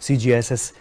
CGISS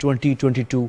2022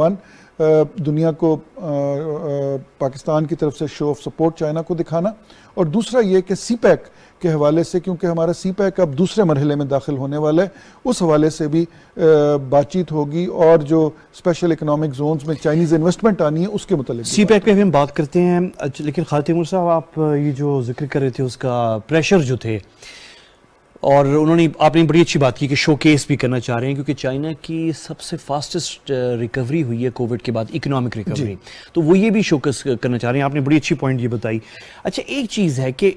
1, دنیا کو پاکستان کی طرف سے شو آف سپورٹ چائنا کو دکھانا، اور دوسرا یہ کہ سی پیک کے حوالے سے، کیونکہ ہمارا سی پیک اب دوسرے مرحلے میں داخل ہونے والا ہے، اس حوالے سے بھی بات چیت ہوگی، اور جو اسپیشل اکنامک زونز میں چائنیز انویسٹمنٹ آنی ہے اس کے متعلق سی پیک پہ ہم بات کرتے ہیں. لیکن خالد تیمور صاحب، آپ یہ جو ذکر کر رہے تھے اس کا پریشر جو تھے، اور آپ نے بڑی اچھی بات کی کہ شو کیس بھی کرنا چاہ رہے ہیں، کیونکہ چائنا کی سب سے فاسٹسٹ ریکوری ہوئی ہے کووڈ کے بعد، اکنامک ریکوری، تو وہ یہ بھی شوکیس کرنا چاہ رہے ہیں. آپ نے بڑی اچھی پوائنٹ یہ بتائی. اچھا، ایک چیز ہے کہ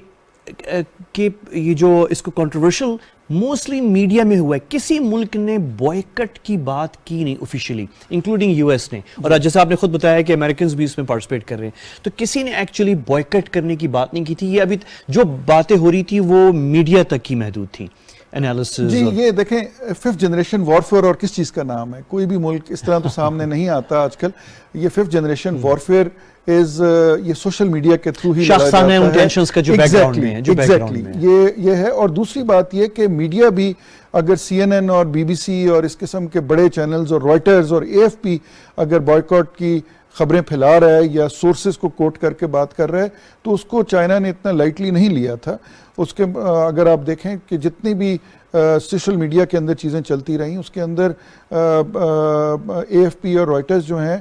یہ جو اس کو کنٹروورشل موسٹلی میڈیا میں ہوا ہے، کسی ملک نے بوائکٹ کی بات کی نہیں آفیشیلی، انکلوڈنگ یو ایس نے، اور جیسا آپ نے خود بتایا کہ امریکنز بھی اس میں پارٹیسپیٹ کر رہے ہیں، تو کسی نے ایکچولی بوائکٹ کرنے کی بات نہیں کی تھی. یہ ابھی جو باتیں ہو رہی تھی وہ میڈیا تک ہی محدود تھیں. جی، یہ دیکھیں 5th جنریشن وارفیئر اور کس چیز کا نام ہے، کوئی بھی ملک اس طرح تو سامنے نہیں آتا آج کل. یہ 5th جنریشن وارفیئر یہ سوشل میڈیا کے تھرو ہی شخصانہ انٹینشنز کا جو بیک گراؤنڈ میں ہے، جو بیک گراؤنڈ میں یہ ہے. اور دوسری بات یہ کہ میڈیا بھی، اگر CNN اور BBC اور اس قسم کے بڑے چینلز اور رائٹرز اور AFP اگر بائیکاٹ کی خبریں پھیلا رہا ہے یا سورسز کو کوٹ کر کے بات کر رہا ہے، تو اس کو چائنا نے اتنا لائٹلی نہیں لیا تھا. اس کے اگر آپ دیکھیں کہ جتنی بھی سوشل میڈیا کے اندر چیزیں چلتی رہیں، اس کے اندر AFP اور رائٹرز جو ہیں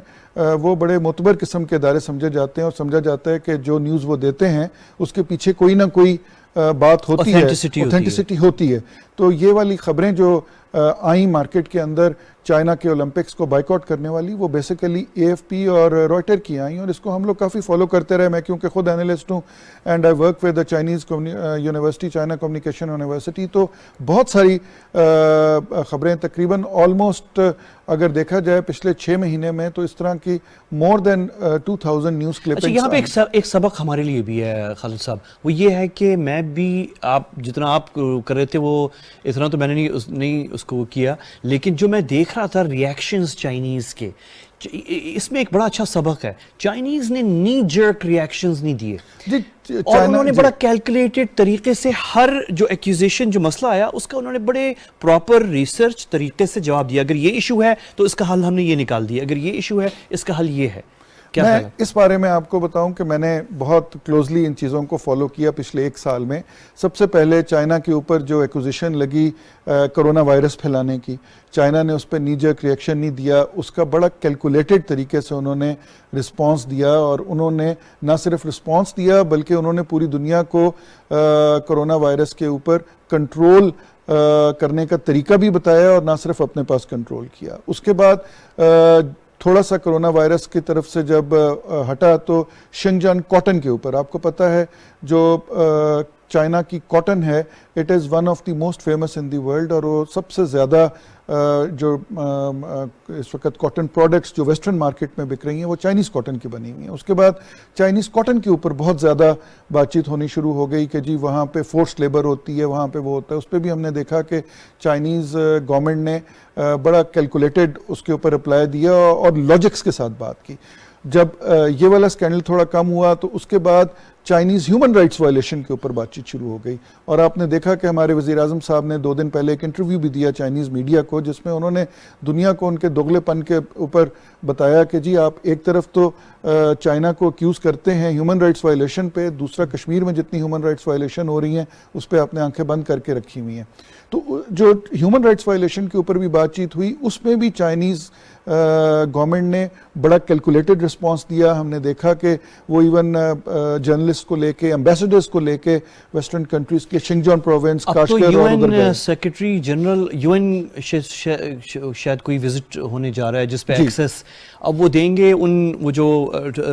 وہ بڑے معتبر قسم کے ادارے سمجھے جاتے ہیں، اور سمجھا جاتا ہے کہ جو نیوز وہ دیتے ہیں اس کے پیچھے کوئی نہ کوئی بات ہوتی ہے، اوتھینٹسٹی ہوتی ہے. تو یہ والی خبریں جو آئیں مارکیٹ کے اندر چائنا کے اولمپکس کو بائیکاٹ کرنے والی، وہ بیسیکلی AFP اور رائٹر کی آئیں، اور اس کو ہم لوگ کافی فالو کرتے رہے. میں کیونکہ خود اینالسٹ ہوں and I work with the Chinese university, China communication university, تو بہت ساری خبریں تقریباً آلموسٹ اگر دیکھا جائے پچھلے 6 مہینے میں تو اس طرح کی more than 2000 نیوز کلپنگز. اچھا، یہاں پہ ایک سبق ہمارے لیے بھی ہے خالد صاحب، وہ یہ ہے کہ میں بھی، آپ جتنا آپ کر رہے تھے وہ اتنا تو میں نے نہیں اس کو کیا، لیکن جو میں دیکھ رہا تھا ریاکشنز چائنیز کے، اس میں ایک بڑا اچھا سبق ہے. چائنیز نے نی جرک ریاکشنز نہیں دیے، اور انہوں نے بڑا کیلکولیٹڈ طریقے سے ہر جو ایکیوزیشن، جو مسئلہ آیا اس کا انہوں نے بڑے پراپر ریسرچ طریقے سے جواب دیا. اگر یہ ایشو ہے تو اس کا حل ہم نے یہ نکال دیا، اگر یہ ایشو ہے اس کا حل یہ ہے. میں اس بارے میں آپ کو بتاؤں کہ میں نے بہت کلوزلی ان چیزوں کو فالو کیا پچھلے 1 سال میں. سب سے پہلے چائنا کے اوپر جو ایکوزیشن لگی کرونا وائرس پھیلانے کی، چائنا نے اس پہ نی جرک ریئیکشن نہیں دیا، اس کا بڑا کیلکولیٹڈ طریقے سے انہوں نے رسپانس دیا، اور انہوں نے نہ صرف رسپانس دیا بلکہ انہوں نے پوری دنیا کو کرونا وائرس کے اوپر کنٹرول کرنے کا طریقہ بھی بتایا، اور نہ صرف اپنے پاس کنٹرول کیا. اس کے بعد تھوڑا سا کرونا وائرس کی طرف سے جب ہٹا تو شنجان کاٹن کے اوپر، آپ کو پتہ ہے جو چائنا کی کاٹن ہے، it is one of the most famous in the world, اور وہ سب سے زیادہ جو اس وقت کاٹن پروڈکٹس جو ویسٹرن مارکیٹ میں بک رہی ہیں وہ چائنیز کاٹن کی بنی ہوئی ہیں. اس کے بعد چائنیز کاٹن کے اوپر بہت زیادہ بات چیت ہونی شروع ہو گئی کہ جی وہاں پہ فورس لیبر ہوتی ہے، وہاں پہ وہ ہوتا ہے. اس پہ بھی ہم نے دیکھا کہ چائنیز گورنمنٹ نے بڑا کیلکولیٹڈ اس کے اوپر اپلائی دیا اور لاجکس کے ساتھ بات کی. جب یہ والا سکینڈل تھوڑا کم ہوا تو اس کے بعد چائنیز ہیومن رائٹس وائلیشن کے اوپر بات چیت شروع ہو گئی. اور آپ نے دیکھا کہ ہمارے وزیر اعظم صاحب نے 2 دن پہلے ایک انٹرویو بھی دیا چائنیز میڈیا کو، جس میں انہوں نے دنیا کو ان کے دوغلے پن کے اوپر بتایا کہ جی آپ ایک طرف تو چائنا کو اکیوز کرتے ہیں ہیومن رائٹس وائلیشن پہ، دوسرا کشمیر میں جتنی ہیومن رائٹس وائلیشن ہو رہی ہیں اس پہ آپ نے آنکھیں بند کر کے رکھی ہوئی ہیں. تو جو ہیومن رائٹس وائلیشن کے اوپر بھی بات چیت ہوئی، اس میں بھی چائنیز گورنمنٹ نے بڑا کیلکولیٹڈ رسپانس دیا. ہم نے دیکھا کہ وہ ایون جرنلسٹ کو لے کے، ایمبیسڈرز کو لے کے ویسٹرن کنٹریز کے شنجان پروونس، کاشگر اور ادھر گئے. سیکرٹری جنرل یو این شاید کوئی وزٹ ہونے جا رہا ہے جس پہ ایکسیس اب وہ دیں گے، وہ جو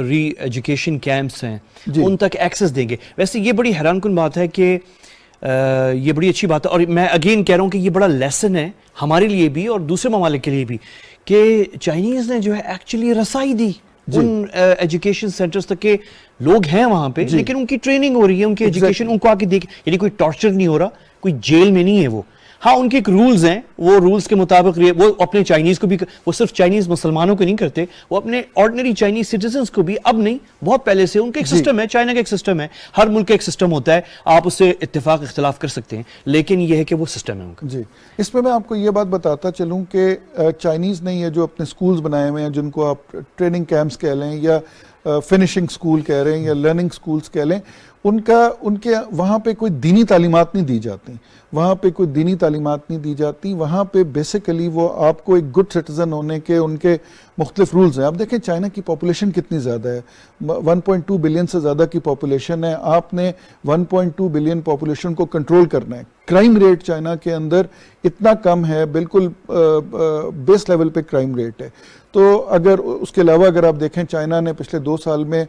ری ایجوکیشن کیمپس ہیں ان تک ایکسیس دیں گے. ویسے یہ بڑی حیران کن بات ہے کہ یہ بڑی اچھی بات ہے، اور میں اگین کہہ رہا ہوں کہ یہ بڑا لیسن ہے ہمارے لیے بھی اور دوسرے ممالک کے لیے بھی کہ چائنیز نے جو ہے ایکچولی رسائی دی ان ایجوکیشن سینٹرز تک کہ لوگ ہیں وہاں پہ لیکن ان کی ٹریننگ ہو رہی ہے، ان کی ایجوکیشن ان کو آ کے دیکھ، یعنی کوئی ٹارچر نہیں ہو رہا، کوئی جیل میں نہیں ہے وہ. ہاں ان کے ایک رولز ہیں, وہ رولز کے مطابق وہ اپنے چائنیز کو بھی, وہ صرف چائنیز مسلمانوں کو نہیں کرتے, وہ اپنے آرڈنری چائنیز سٹیزنز کو بھی, اب نہیں بہت پہلے سے ان کا ایک سسٹم ہے, چائنا کا ایک سسٹم ہے, ہر ملک کا ایک سسٹم ہوتا ہے, آپ اس سے اتفاق اختلاف کر سکتے ہیں, لیکن یہ ہے کہ وہ سسٹم ہے ان کا. جی, اس میں آپ کو یہ بات بتاتا چلوں کہ چائنیز نے یہ جو اپنے سکولز بنائے ہوئے ہیں, جن کو آپ ٹریننگ کیمپس کہہ لیں یا فنشنگ سکول کہہ رہے ہیں یا لرننگ سکولز کہہ لیں, ان کے وہاں پہ کوئی دینی تعلیمات نہیں دی جاتی, وہاں پہ کوئی دینی تعلیمات نہیں دی جاتی, وہاں پہ بیسیکلی وہ آپ کو ایک گڈ سٹیزن ہونے کے ان کے مختلف رولز ہیں. آپ دیکھیں چائنا کی پاپولیشن کتنی زیادہ ہے, 1.2 بلین سے زیادہ کی پاپولیشن ہے, آپ نے 1.2 بلین پاپولیشن کو کنٹرول کرنا ہے. کرائم ریٹ چائنا کے اندر اتنا کم ہے, بالکل بیس لیول پہ کرائم ریٹ ہے. تو اگر اس کے علاوہ اگر آپ دیکھیں چائنا نے پچھلے 2 سال میں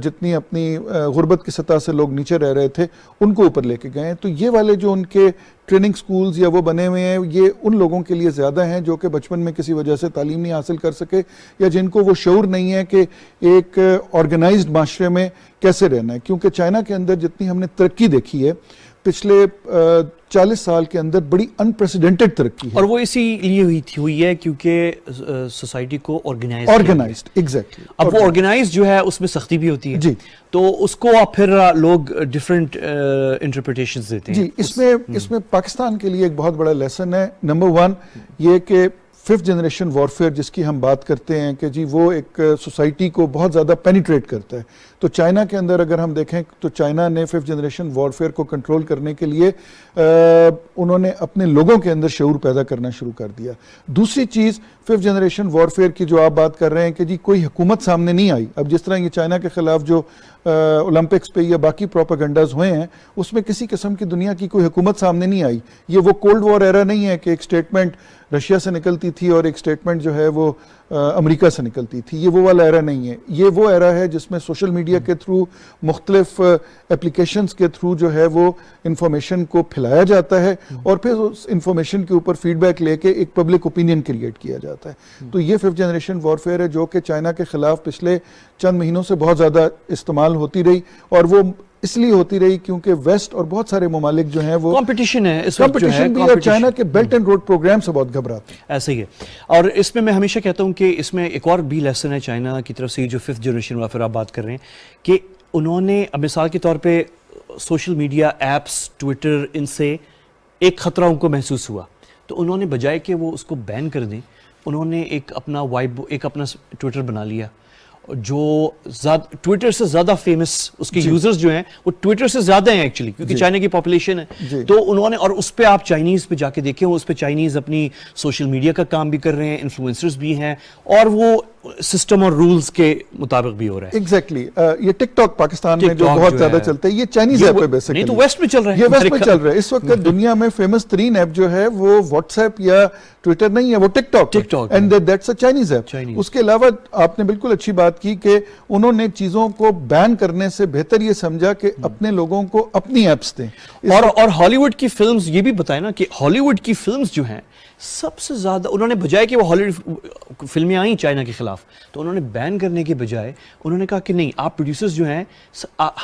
جتنی اپنی غربت کی سطح سے لوگ نیچے رہ رہے تھے ان کو اوپر لے کے گئے ہیں. تو یہ والے جو ان کے ٹریننگ سکولز یا وہ بنے ہوئے ہیں, یہ ان لوگوں کے لیے زیادہ ہیں جو کہ بچپن میں کسی وجہ سے تعلیم نہیں حاصل کر سکے, یا جن کو وہ شعور نہیں ہے کہ ایک آرگنائزڈ معاشرے میں کیسے رہنا ہے. کیونکہ چائنا کے اندر جتنی ہم نے ترقی دیکھی ہے پچھلے 40 سال کے اندر, بڑی انپریسیڈنٹڈ ترقی ہے, اور وہ اسی لیے ہوئی ہے کیونکہ سوسائٹی کو آرگنائزڈ ایگزیکٹلی. اب وہ آرگنائز جو ہے اس میں سختی بھی ہوتی ہے, جی, تو اس کو آپ پھر لوگ ڈیفرنٹ انٹرپریٹیشنز دیتے ہیں. جی, اس میں پاکستان کے لیے ایک بہت بڑا لیسن ہے. نمبر 1 یہ کہ 5th جنریشن وارفیئر جس کی ہم بات کرتے ہیں کہ جی وہ ایک سوسائٹی کو بہت زیادہ پینیٹریٹ کرتا ہے. تو چائنا کے اندر اگر ہم دیکھیں تو چائنا نے 5th جنریشن وارفیئر کو کنٹرول کرنے کے لیے انہوں نے اپنے لوگوں کے اندر شعور پیدا کرنا شروع کر دیا. دوسری چیز 5th جنریشن وارفیئر کی جو آپ بات کر رہے ہیں کہ جی کوئی حکومت سامنے نہیں آئی. اب جس طرح یہ چائنا کے خلاف جو اولمپکس پہ یا باقی پروپیگنڈاز ہوئے ہیں اس میں کسی قسم کی دنیا کی کوئی حکومت سامنے نہیں آئی. یہ وہ کولڈ وار ایرا نہیں ہے کہ ایک سٹیٹمنٹ رشیا سے نکلتی تھی اور ایک سٹیٹمنٹ جو ہے وہ امریکہ سے نکلتی تھی. یہ وہ والا ایرا نہیں ہے. یہ وہ ایرا ہے جس میں سوشل میڈیا کے تھرو, مختلف اپلیکیشنز کے تھرو جو ہے وہ انفارمیشن کو پھیلایا جاتا ہے اور پھر اس انفارمیشن کے اوپر فیڈ بیک لے کے ایک پبلک اوپینین کریٹ کیا جاتا ہے. تو یہ 5th جنریشن وارفیئر ہے جو کہ چائنا کے خلاف پچھلے چند مہینوں سے بہت زیادہ استعمال ہوتی رہی, اور وہ اس لیے ہوتی رہی کیونکہ ویسٹ اور بہت سارے ممالک جو ہیں وہ کمپٹیشن ہے, اس کمپٹیشن بھی, اور چائنا کے بیلٹ اینڈ روڈ پروگرام سے بہت گھبراتے ہیں. ایسے ہی ہے. اور اس میں ہمیشہ کہتا ہوں کہ اس میں ایک اور بھی لیسن ہے چائنا کی طرف سے, جو 5th جنریشن وارفیئر آپ بات کر رہے ہیں, کہ انہوں نے اب مثال کے طور پہ سوشل میڈیا ایپس, ٹویٹر, ان سے ایک خطرہ ان کو محسوس ہوا, تو انہوں نے بجائے کہ وہ اس کو بین کر دیں, انہوں نے ایک اپنا ٹویٹر بنا لیا جو ٹویٹر سے زیادہ فیمس, اس کے یوزرز جو ہیں وہ ٹویٹر سے زیادہ ہیں ایکچولی, کیونکہ چائنا کی پاپولیشن ہے. تو انہوں نے, اور اس پہ آپ چائنیز پہ جا کے دیکھیں, اس پہ چائنیز اپنی سوشل میڈیا کا کام بھی کر رہے ہیں, انفلوئنسرز بھی ہیں, اور وہ سسٹم اور رولز کے مطابق بھی ہو رہا ہے. ایگزیکٹلی. یہ ٹک ٹاک پاکستان میں جو بہت زیادہ چلتا ہے, یہ چائنیز ایپ ہے بیسیکلی. نہیں تو ویسٹ میں چل رہا ہے, یہ ویسٹ میں چل رہا ہے. اس وقت دنیا میں فیمس ترین ایپ جو ہے وہ واٹس ایپ یا ٹویٹر نہیں ہے, وہ TikTok, and that's a Chinese app. اس کے علاوہ آپ نے بالکل اچھی بات کی کہ انہوں نے چیزوں کو بین کرنے سے بہتر یہ سمجھا کہ اپنے لوگوں کو اپنی ایپس دیں. اور ہالی ووڈ کی فلمز, یہ بھی بتائیں نا کہ ہالی ووڈ کی فلمز جو ہیں سب سے زیادہ, انہوں نے بجائے کہ وہ ہالی ووڈ فلمیں آئیں چائنا کے خلاف, تو انہوں نے بین کرنے کے بجائے انہوں نے کہا کہ نہیں, آپ پروڈیوسرز جو ہیں,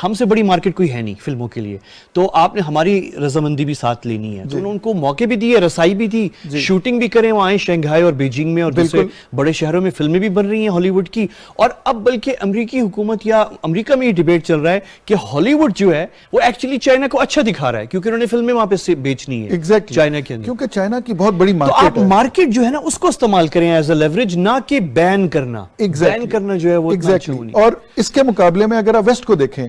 ہم سے بڑی مارکیٹ کوئی ہے نہیں فلموں کے لیے, تو آپ نے ہماری رضامندی بھی ساتھ لینی ہے. تو انہوں نے ان کو موقع بھی دیے, رسائی بھی دی, شوٹنگ بھی کریں, وہاں آئیں شنگھائی اور بیجنگ میں اور دوسرے بڑے شہروں میں فلمیں بھی بن رہی ہیں ہالی ووڈ کی. اور اب بلکہ امریکی حکومت یا امریکہ میں یہ ڈیبیٹ چل رہا ہے کہ ہالی ووڈ جو ہے وہ ایکچولی چائنا کو اچھا دکھا رہا ہے, کیونکہ انہوں نے فلمیں وہاں پہ بیچنی ہے چائنا کے اندر, کیونکہ چائنا کی بہت بڑی تو آپ مارکیٹ جو ہے نا اس کو استعمال کریں ایز اے لیوریج, نہ کہ بین کرنا. بین کرنا جو ہے وہ اور اس کے مقابلے میں اگر آپ ویسٹ کو دیکھیں,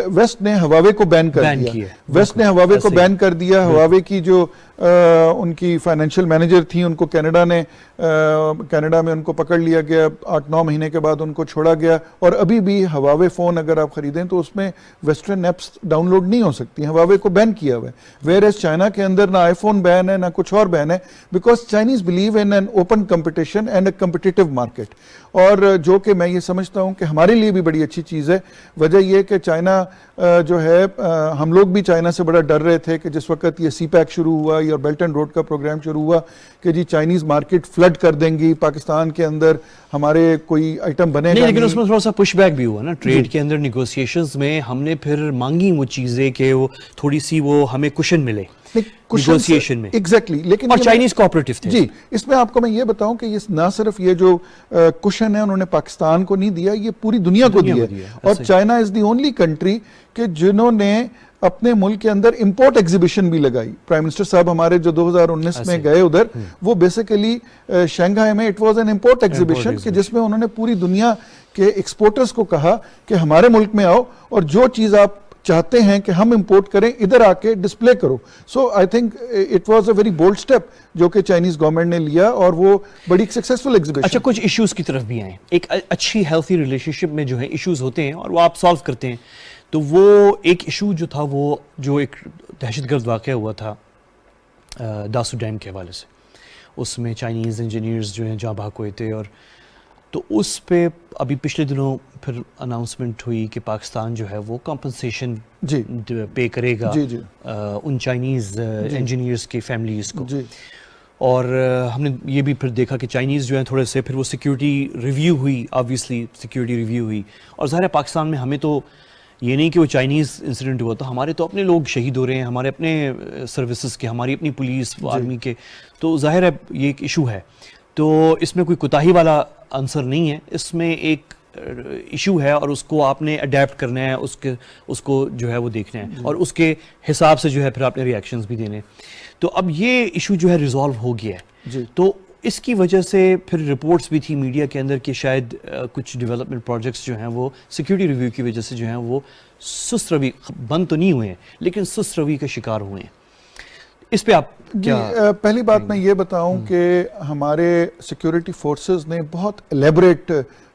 ویسٹ نے ہواوے کو بین کر دیا. ویسٹ نے ہواوے کو بین کر دیا. ہواوے کی جو ان کی فائنینشیل مینیجر تھیں ان کو کینیڈا میں ان کو پکڑ لیا گیا, 8-9 مہینے کے بعد ان کو چھوڑا گیا, اور ابھی بھی ہواوے فون اگر آپ خریدیں تو اس میں ویسٹرن ایپس ڈاؤن لوڈ نہیں ہو سکتی. ہواوے کو بین کیا ہوا ہے, ویئر ایز چائنا کے اندر نہ آئی فون بین ہے نہ کچھ اور بین ہے, because Chinese believe in an open competition and a competitive market. اور جو کہ میں یہ سمجھتا ہوں کہ ہمارے لیے بھی بڑی اچھی چیز ہے. وجہ یہ کہ چائنا جو ہے, ہم لوگ بھی چائنا سے بڑا ڈر رہے تھے کہ جس وقت یہ سی پیک شروع ہوا یا بیلٹ اینڈ روڈ کا پروگرام شروع ہوا کہ جی چائنیز مارکیٹ فلڈ کر دیں گی پاکستان کے اندر, ہمارے کوئی آئٹم بنے گا. لیکن اس میں تھوڑا سا پش بیک بھی ہوا نا ٹریڈ کے اندر, نیگوسیشنز میں ہم نے پھر مانگی وہ چیزیں کہ وہ تھوڑی سی وہ ہمیں کشن ملے. نیگوسیشن میں ایگزیکٹلی. لیکن اور چائنیز کوآپریٹو تھے. جی اس میں آپ کو میں یہ بتاؤں کہ یہ نہ صرف یہ جو کشن ہے انہوں نے پاکستان کو نہیں دیا, یہ پوری دنیا کو دیا. اور China is the only country کہ جنہوں نے اپنے ملک کے اندر امپورٹ ایگزیبیشن بھی لگائی. پرائم منسٹر صاحب ہمارے جو 2019 میں گئے ادھر, وہ بیسیکلی شنگھائی میں it was N import exhibition کہ جس میں انہوں نے پوری دنیا کے ایکسپورٹرز کو کہا کہ ہمارے ملک میں آؤ اور جو چیز آپ چاہتے ہیں کہ ہم امپورٹ کریں ادھر آ کے ڈسپلے کرو. So I think it was a very bold step جو کہ چائنیز گورنمنٹ نے لیا اور وہ بڑی سکسیسفل ایگزیبیشن. اچھا کچھ ایشوز کی طرف بھی آئیں. ایک اچھی ہیلتھی ریلیشن شپ میں جو ہے ایشوز ہوتے ہیں اور وہ آپ سالو کرتے ہیں. تو وہ ایک ایشو جو تھا وہ جو ایک دہشت گرد واقعہ ہوا تھا داسو ڈیم کے حوالے سے, اس میں چائنیز انجینئرز جو ہیں جاں بحق ہوئے تھے. اور تو اس پہ ابھی پچھلے دنوں پھر اناؤنسمنٹ ہوئی کہ پاکستان جو ہے وہ کمپنسیشن پے کرے گا ان چائنیز انجینئرز کی فیملیز کو. اور ہم نے یہ بھی پھر دیکھا کہ چائنیز جو ہیں تھوڑے سے پھر وہ سیکیورٹی ریویو ہوئی, آبویسلی سیکیورٹی ریویو ہوئی. اور ظاہر ہے پاکستان میں ہمیں تو یہ نہیں کہ وہ چائنیز انسیڈنٹ ہوا تھا, ہمارے تو اپنے لوگ شہید ہو رہے ہیں, ہمارے اپنے سروسز کے, ہماری اپنی پولیس آرمی کے. تو ظاہر ہے یہ ایک ایشو ہے. تو اس میں کوئی کوتاہی والا عنصر نہیں ہے, اس میں ایک ایشو ہے اور اس کو آپ نے اڈیپٹ کرنا ہے, اس کو جو ہے وہ دیکھنا ہے اور اس کے حساب سے جو ہے پھر آپ نے ریئیکشنز بھی دینے. تو اب یہ ایشو جو ہے ریزالو ہو گیا ہے. تو اس کی وجہ سے پھر رپورٹس بھی تھی میڈیا کے اندر کہ شاید کچھ ڈیولپمنٹ پروجیکٹس جو ہیں وہ سیکیورٹی ریویو کی وجہ سے جو ہیں وہ سست روی, بند تو نہیں ہوئے ہیں لیکن سست روی کا شکار ہوئے ہیں. اس پہ آپ کیا؟ پہلی بات میں یہ بتاؤں کہ ہمارے سیکیورٹی فورسز نے بہت الیبریٹ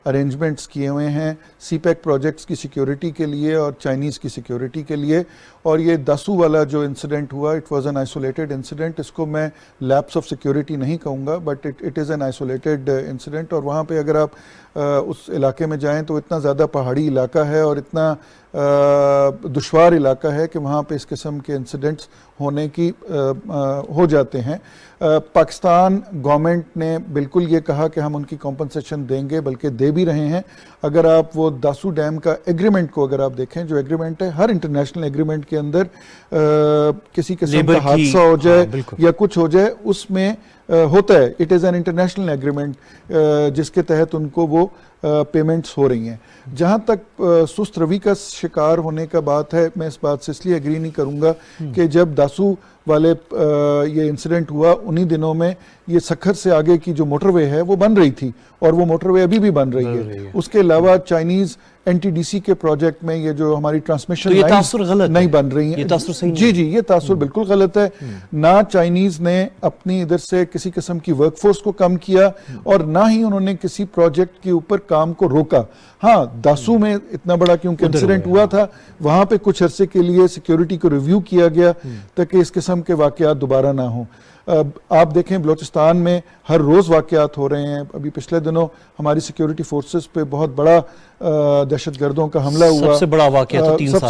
ارینجمنٹس کیے ہوئے ہیں سی پیک پروجیکٹس کی سیکیورٹی کے لیے اور چائنیز کی سیکیورٹی کے لیے. اور یہ داسو والا جو انسیڈنٹ ہوا it was an isolated incident. اس کو میں لیپس آف سیکیورٹی نہیں کہوں گا but it is an isolated incident. اور وہاں پہ اگر آپ اس علاقے میں جائیں تو اتنا زیادہ پہاڑی علاقہ ہے اور اتنا دشوار علاقہ ہے کہ وہاں پہ اس قسم کے انسیڈنٹس ہونے کی ہو جاتے ہیں. پاکستان گورنمنٹ نے بالکل یہ کہا کہ ہم ان کی کمپنسیشن دیں گے, بلکہ دے بھی رہے ہیں. اگر آپ وہ داسو ڈیم کا ایگریمنٹ کو اگر آپ دیکھیں, جو ایگریمنٹ ہے ہر انٹرنیشنل ایگریمنٹ کے اندر کسی قسم کا حادثہ ہو جائے یا کچھ ہو جائے اس میں ہوتا ہے. It is an international agreement جس کے تحت ان کو وہ پیمنٹس ہو رہی ہیں. جہاں تک سست روی کا شکار ہونے کا بات ہے, میں اس بات سے اس لیے ایگری نہیں کروں گا کہ جب داسو والے یہ انسیڈنٹ ہوا انہی دنوں میں یہ سکھر سے آگے کی جو موٹر وے ہے وہ بن رہی تھی اور وہ موٹر وے ابھی بھی بن رہی ہے. اس کے علاوہ Chinese N T D C کے پروجیکٹ میں یہ جو ہماری ٹرانسمیشن لائنز نہیں بن رہی ہیں. جی یہ تاثر بالکل غلط ہے. نہ چائنیز نے اپنی ادھر سے کسی قسم کی ورک فورس کو کم کیا اور نہ ہی انہوں نے کسی پروجیکٹ کے اوپر کام کو روکا. ہاں داسو میں اتنا بڑا کیونکہ انسیڈنٹ ہوا تھا, وہاں پہ کچھ عرصے کے لیے سیکیورٹی کو ریویو کیا گیا تاکہ اس قسم کے واقعات دوبارہ نہ ہوں. آپ دیکھیں بلوچستان میں ہر روز واقعات ہو رہے ہیں. ابھی پچھلے دنوں ہماری سیکیورٹی فورسز پہ بہت بڑا دہشت گردوں کا حملہ ہوا, سب سے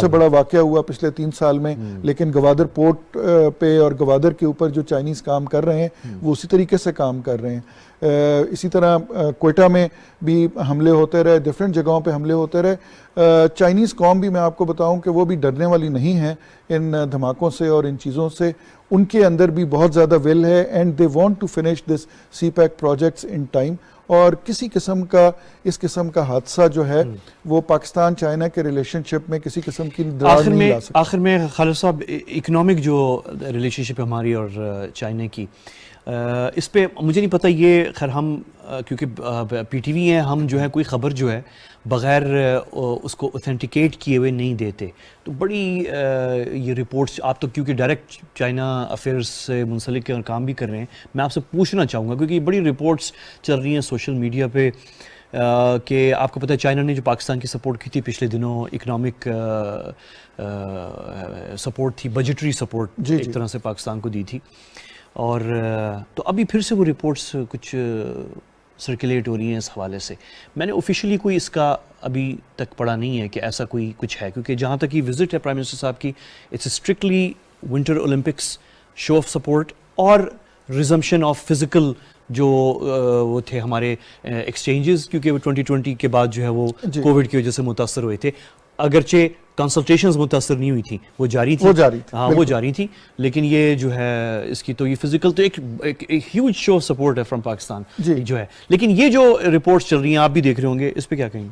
بڑا واقعہ ہوا پچھلے 3 سال میں. لیکن گوادر پورٹ پہ اور گوادر کے اوپر جو چائنیز کام کر رہے ہیں وہ اسی طریقے سے کام کر رہے ہیں. اسی طرح کوئٹہ میں بھی حملے ہوتے رہے, ڈیفرنٹ جگہوں پہ حملے ہوتے رہے. چائنیز قوم بھی میں آپ کو بتاؤں کہ وہ بھی ڈرنے والی نہیں ہے ان دھماکوں سے اور ان چیزوں سے. ان کے اندر بھی بہت زیادہ ول ہے and they want to finish this CPEC projects in time. اور کسی قسم کا اس قسم کا حادثہ جو ہے وہ پاکستان چائنا کے ریلیشن شپ میں کسی قسم کی دراڑ نہیں لا سکتا. آخر میں خالد صاحب, اکنامک جو ریلیشن شپ ہے ہماری اور چائنا کی, اس پہ مجھے نہیں پتہ یہ خیر ہم کیونکہ پی ٹی وی ہیں, ہم جو ہے کوئی خبر جو ہے بغیر اس کو اوتھینٹیکیٹ کیے ہوئے نہیں دیتے. تو بڑی یہ رپورٹس آپ تو کیونکہ ڈائریکٹ چائنا افیئرس سے منسلک کام بھی کر رہے ہیں, میں آپ سے پوچھنا چاہوں گا کیونکہ یہ بڑی رپورٹس چل رہی ہیں سوشل میڈیا پہ کہ آپ کو پتہ ہے چائنا نے جو پاکستان کی سپورٹ کی تھی پچھلے دنوں, اکنامک سپورٹ تھی, بجٹری سپورٹ ایک طرح سے پاکستان کو دی تھی. اور تو ابھی پھر سے وہ رپورٹس کچھ سرکولیٹ ہو رہی ہیں اس حوالے سے. میں نے آفیشیلی کوئی اس کا ابھی تک پڑھا نہیں ہے کہ ایسا کوئی کچھ ہے, کیونکہ جہاں تک یہ وزٹ ہے پرائم منسٹر صاحب کی, it's strictly Winter Olympics show of support اور ریزمپشن آف فزیکل جو وہ تھے ہمارے ایکسچینجز, کیونکہ وہ 2020 کے بعد جو ہے وہ کووڈ کی وجہ سے متاثر ہوئے تھے. اگرچہ کنسلٹیشنز متاثر نہیں ہوئی تھیں, وہ جاری تھی, وہ جاری تھی, ہاں وہ جاری تھی, لیکن یہ جو ہے اس کی تو یہ فزیکل تو ایک ہیوج شو آف سپورٹ ہے فرام پاکستان جو ہے. لیکن یہ جو رپورٹس چل رہی ہیں آپ بھی دیکھ رہے ہوں گے, اس پہ کیا کہیں؟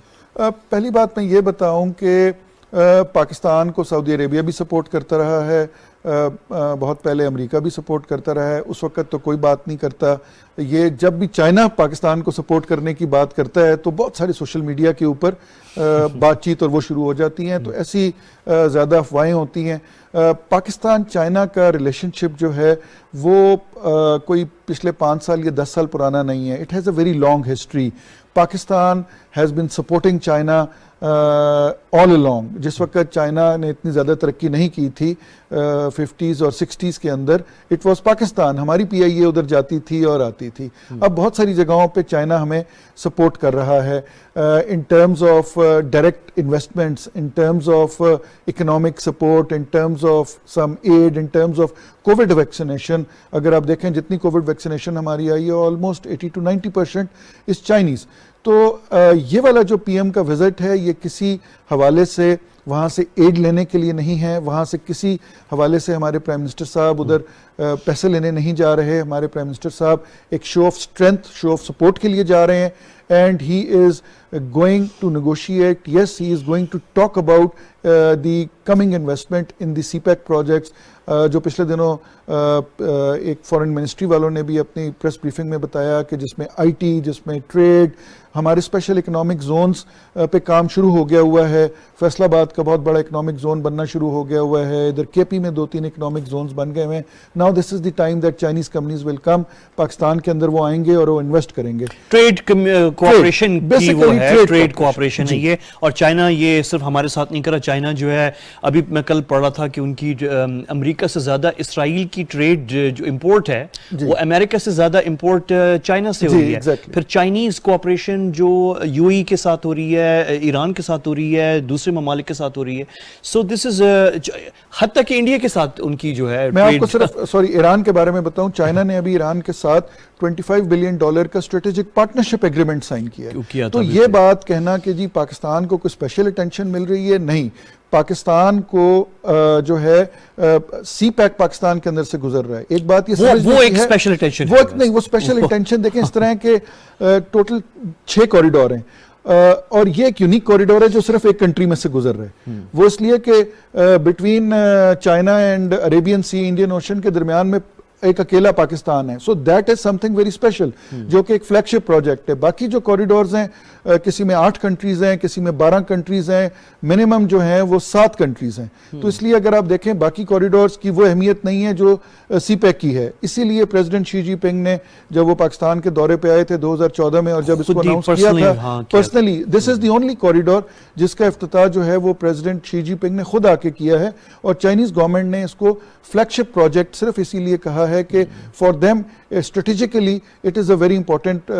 پہلی بات میں یہ بتاؤں کہ پاکستان کو سعودی عربیہ بھی سپورٹ کرتا رہا ہے, بہت پہلے امریکہ بھی سپورٹ کرتا رہا ہے, اس وقت تو کوئی بات نہیں کرتا. یہ جب بھی چائنا پاکستان کو سپورٹ کرنے کی بات کرتا ہے تو بہت ساری سوشل میڈیا کے اوپر بات چیت اور وہ شروع ہو جاتی ہیں, تو ایسی زیادہ افواہیں ہوتی ہیں. پاکستان چائنا کا ریلیشن شپ جو ہے وہ کوئی پچھلے 5 سال یا 10 سال پرانا نہیں ہے. It has a very long history. Pakistan has been supporting China all along. جس وقت چائنا نے اتنی زیادہ ترقی نہیں کی تھی 50s اور 60s کے اندر, اٹ واز پاکستان, ہماری PIA ادھر جاتی تھی اور آتی تھی. اب بہت ساری جگہوں پہ چائنا ہمیں سپورٹ کر رہا ہے in terms of direct investments, in terms of economic support, in terms of some aid, in terms of covid vaccination. اگر آپ دیکھیں جتنی کووڈ ویکسینیشن ہماری آئی ہے آلموسٹ 80 to 90% از چائنیز. تو یہ والا جو PM کا وزٹ ہے یہ کسی حوالے سے وہاں سے ایڈ لینے کے لیے نہیں ہے, وہاں سے کسی حوالے سے ہمارے پرائم منسٹر صاحب ادھر پیسے لینے نہیں جا رہے. ہمارے پرائم منسٹر صاحب ایک show of strength, show of support کے لیے جا رہے ہیں, and he is going to negotiate. Yes, he is going to talk about the coming investment in the CPEC projects. جو پچھلے دنوں ایک فارن منسٹری والوں نے بھی اپنی پریس بریفنگ میں بتایا کہ جس میں IT, جس میں ٹریڈ, ہمارے اسپیشل اکنامک زونز پہ کام شروع ہو گیا ہوا ہے. فیصل آباد کا بہت بڑا اکنامک زون بننا شروع ہو گیا ہوا ہے, ادھر KP میں 2-3 اکنامک زونز بن گئے ہوئے ہیں. Now this is the time that Chinese companies will come, Pakistan کے اندر وہ آئیں گے اور وہ انویسٹ کریں گے. ٹریڈ کوآپریشن کی وہ ہے, ٹریڈ کوآپریشن ہے یہ. اور چائنا یہ صرف ہمارے ساتھ نہیں کر رہا, چائنا جو ہے ابھی میں کل پڑھ رہا تھا کہ ان کی امریکہ سے زیادہ اسرائیل کی ٹریڈ جو امپورٹ ہے وہ امریکہ سے زیادہ امپورٹ چائنا سے ہو رہی ہے. پھر چائنیز کوآپریشن جو UAE کے ساتھ ہو رہی ہے, ایران کے ساتھ ہو رہی ہے, دوسرے ممالک کے ساتھ ہو رہی ہے. سو دس از حتیٰ کہ انڈیا کے ساتھ ان کی جو ہے. میں آپ کو صرف ایران کے بارے میں بتاؤں, چائنا نے ابھی ایران کے ساتھ $25 بلین کا اسٹریٹجک پارٹنرشپ ایگریمنٹ سائن کیا ہے. تو یہ بات کہنا کہ جی پاکستان کو کوئی اسپیشل اٹینشن مل رہی ہے, نہیں. پاکستان کو جو ہے CPEC پاکستان کے اندر سے گزر رہا ہے. ایک بات یہ وہ ایک اسپیشل اٹینشن, وہ نہیں, وہ اسپیشل اٹینشن دیکھیں اس طرح کے ٹوٹل 6 کوریڈور ہیں, اور یہ ایک یونیک کوریڈور ہے جو صرف ایک کنٹری میں سے گزر رہا ہے. وہ اس لیے کہ between China and Arabian Sea, Indian Ocean کے درمیان میں ایک اکیلا پاکستان ہے. So that is something very special, جو کہ ایک فلیگ شپ پروجیکٹ ہے. باقی جو کوریڈورز ہیں کسی میں 8 کنٹریز ہیں, کسی میں 12 کنٹریز ہیں, منیمم جو ہیں وہ 7 کنٹریز ہیں. تو اس لیے اگر آپ دیکھیں باقی کوریڈورز کی وہ اہمیت نہیں ہے جو CPEC کی ہے. اسی لیے پریزیڈنٹ شی جی پنگ نے جب وہ پاکستان کے دورے پہ آئے تھے 2014 میں, اور جب اس کو اناؤنس کیا تھا personally, this is the only corridor جس کا افتتاح جو ہے وہ پریزیڈنٹ شی جی پنگ نے خود آ کے کیا ہے. اور چائنیز گورنمنٹ نے اس کو فلیگ شپ پروجیکٹ صرف اسی لیے کہا ہے کہ for them strategically it is a very important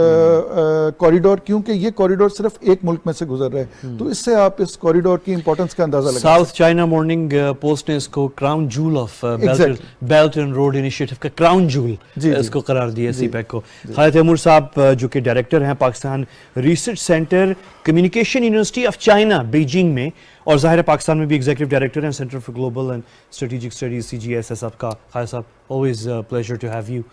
corridor, کیونکہ یہ کوریڈور صرف ایک ملک میں سے گزر رہا ہے. تو اس سے آپ اس کوریڈور کی امپورٹنس کا اندازہ لگا. ساؤتھ چائنا مارننگ پوسٹ نے اس کو کراؤن جول of belt and road initiative کا کراؤن جول اس کو قرار دیا CPEC کو. خالد تیمور صاحب جو کہ ڈائریکٹر ہیں Pakistan research centre communication university of China Beijing میں, اور ظاہر ہے پاکستان میں بھی ایگزیکٹو ڈائریکٹر ہیں centre for global and strategic studies CGSS. آپ کا خالد صاحب always a pleasure to have you.